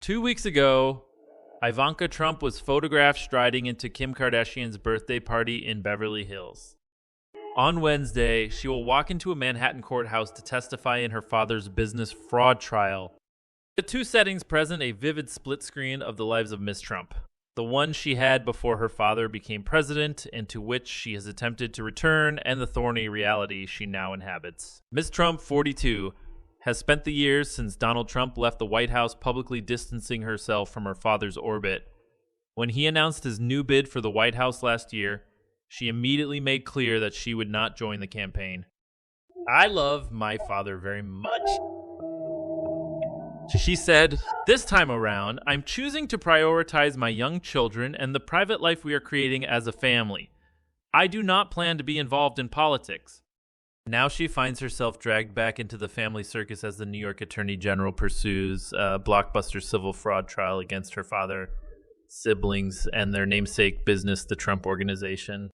2 weeks ago, Ivanka Trump was photographed striding into Kim Kardashian's birthday party in Beverly Hills. On Wednesday, she will walk into a Manhattan courthouse to testify in her father's business fraud trial. The two settings present a vivid split screen of the lives of Miss Trump, the one she had before her father became president and to which she has attempted to return, and the thorny reality she now inhabits. Miss Trump, 42, has spent the years since Donald Trump left the White House publicly distancing herself from her father's orbit. When he announced his new bid for the White House last year, she immediately made clear that she would not join the campaign. "I love my father very much," she said. "This time around, I'm choosing to prioritize my young children and the private life we are creating as a family. I do not plan to be involved in politics." Now she finds herself dragged back into the family circus as the New York Attorney General pursues a blockbuster civil fraud trial against her father, siblings, and their namesake business, the Trump Organization.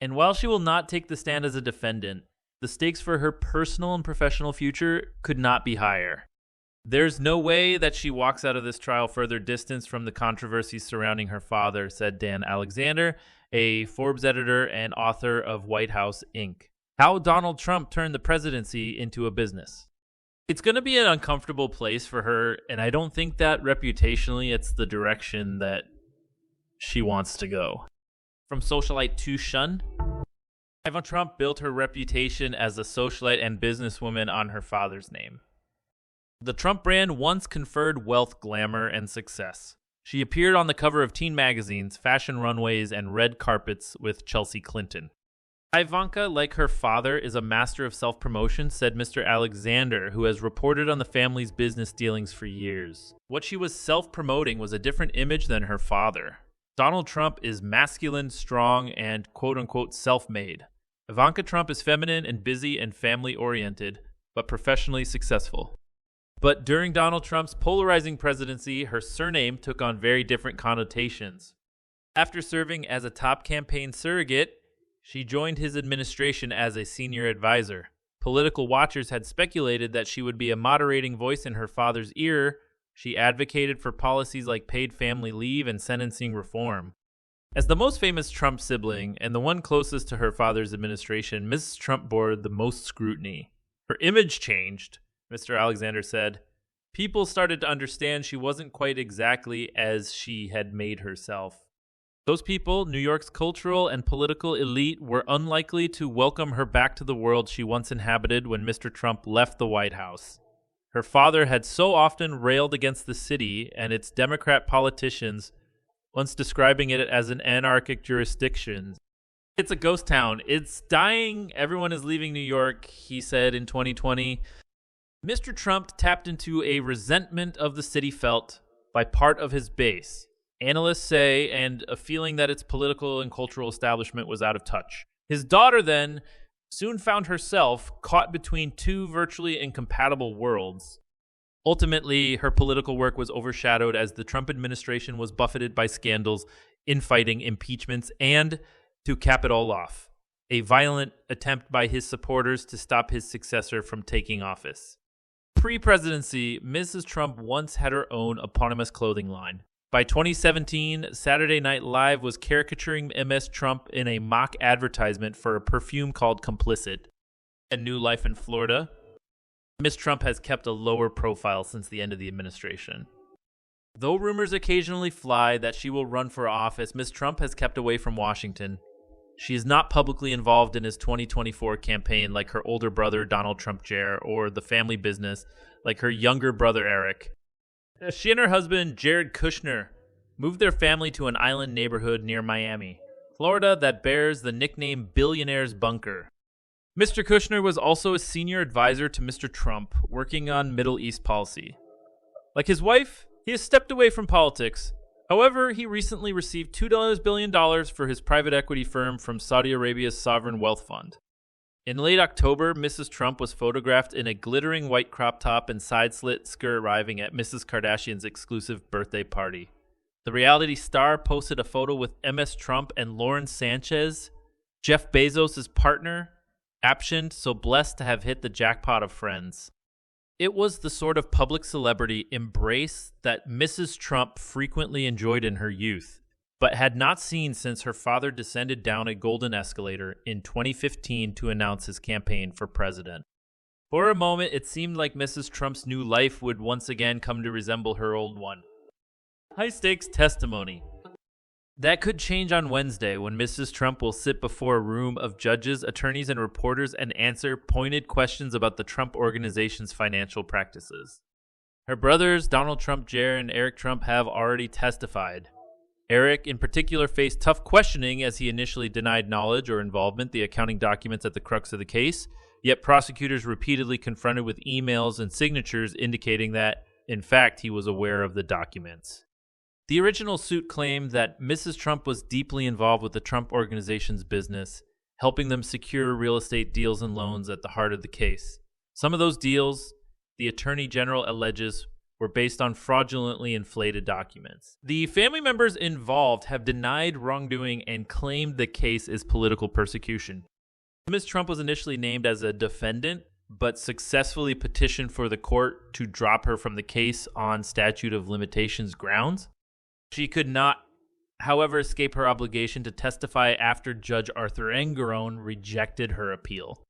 And while she will not take the stand as a defendant, the stakes for her personal and professional future could not be higher. "There's no way that she walks out of this trial further distanced from the controversies surrounding her father," said Dan Alexander, a Forbes editor and author of White House Inc. How Donald Trump Turned the Presidency into a Business. It's going to be an uncomfortable place for her, and I don't think that reputationally it's the direction that she wants to go. From socialite to shun, Ivanka Trump built her reputation as a socialite and businesswoman on her father's name. The Trump brand once conferred wealth, glamour, and success. She appeared on the cover of teen magazines, fashion runways, and red carpets with Chelsea Clinton. Ivanka, like her father, is a master of self-promotion, said Mr. Alexander, who has reported on the family's business dealings for years. What she was self-promoting was a different image than her father. Donald Trump is masculine, strong, and quote-unquote self-made. Ivanka Trump is feminine and busy and family-oriented, but professionally successful. But during Donald Trump's polarizing presidency, her surname took on very different connotations. After serving as a top campaign surrogate, she joined his administration as a senior advisor. Political watchers had speculated that she would be a moderating voice in her father's ear. She advocated for policies like paid family leave and sentencing reform. As the most famous Trump sibling and the one closest to her father's administration, Mrs. Trump bore the most scrutiny. Her image changed, Mr. Alexander said. People started to understand she wasn't quite exactly as she had made herself. Those people, New York's cultural and political elite, were unlikely to welcome her back to the world she once inhabited when Mr. Trump left the White House. Her father had so often railed against the city and its Democrat politicians, once describing it as an anarchic jurisdiction. "It's a ghost town. It's dying. Everyone is leaving New York," he said in 2020. Mr. Trump tapped into a resentment of the city felt by part of his base, analysts say, and a feeling that its political and cultural establishment was out of touch. His daughter then soon found herself caught between two virtually incompatible worlds. Ultimately, her political work was overshadowed as the Trump administration was buffeted by scandals, infighting, impeachments, and, to cap it all off, a violent attempt by his supporters to stop his successor from taking office. Pre-presidency, Mrs. Trump once had her own eponymous clothing line. By 2017, Saturday Night Live was caricaturing Ms. Trump in a mock advertisement for a perfume called Complicit. A new life in Florida. Ms. Trump has kept a lower profile since the end of the administration. Though rumors occasionally fly that she will run for office, Ms. Trump has kept away from Washington. She is not publicly involved in his 2024 campaign like her older brother Donald Trump Jr. or the family business like her younger brother Eric. She and her husband, Jared Kushner, moved their family to an island neighborhood near Miami, Florida that bears the nickname Billionaire's Bunker. Mr. Kushner was also a senior advisor to Mr. Trump, working on Middle East policy. Like his wife, he has stepped away from politics. However, he recently received $2 billion for his private equity firm from Saudi Arabia's sovereign wealth fund. In late October, Mrs. Trump was photographed in a glittering white crop top and side-slit skirt arriving at Mrs. Kardashian's exclusive birthday party. The reality star posted a photo with MS Trump and Lauren Sanchez, Jeff Bezos' partner, captioned, "So blessed to have hit the jackpot of friends." It was the sort of public celebrity embrace that Mrs. Trump frequently enjoyed in her youth, but had not seen since her father descended down a golden escalator in 2015 to announce his campaign for president. For a moment, it seemed like Mrs. Trump's new life would once again come to resemble her old one. High-stakes testimony. That could change on Wednesday when Mrs. Trump will sit before a room of judges, attorneys, and reporters and answer pointed questions about the Trump Organization's financial practices. Her brothers, Donald Trump Jr. and Eric Trump, have already testified. Eric, in particular, faced tough questioning as he initially denied knowledge or involvement, the accounting documents at the crux of the case, yet prosecutors repeatedly confronted with emails and signatures indicating that, in fact, he was aware of the documents. The original suit claimed that Mrs. Trump was deeply involved with the Trump Organization's business, helping them secure real estate deals and loans at the heart of the case. Some of those deals, the Attorney General alleges, were based on fraudulently inflated documents. The family members involved have denied wrongdoing and claimed the case is political persecution. Ms. Trump was initially named as a defendant, but successfully petitioned for the court to drop her from the case on statute of limitations grounds. She could not, however, escape her obligation to testify after Judge Arthur Engerone rejected her appeal.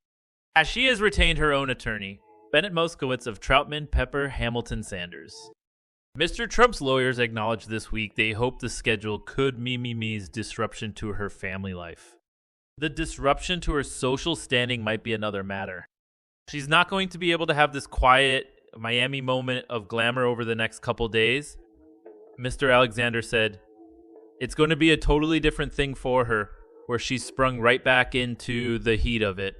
As she has retained her own attorney, Bennett Moskowitz of Troutman, Pepper, Hamilton, Sanders. Mr. Trump's lawyers acknowledged this week they hope the schedule could me's disruption to her family life. The disruption to her social standing might be another matter. She's not going to be able to have this quiet Miami moment of glamour over the next couple days. Mr. Alexander said, "It's going to be a totally different thing for her, where she's sprung right back into the heat of it.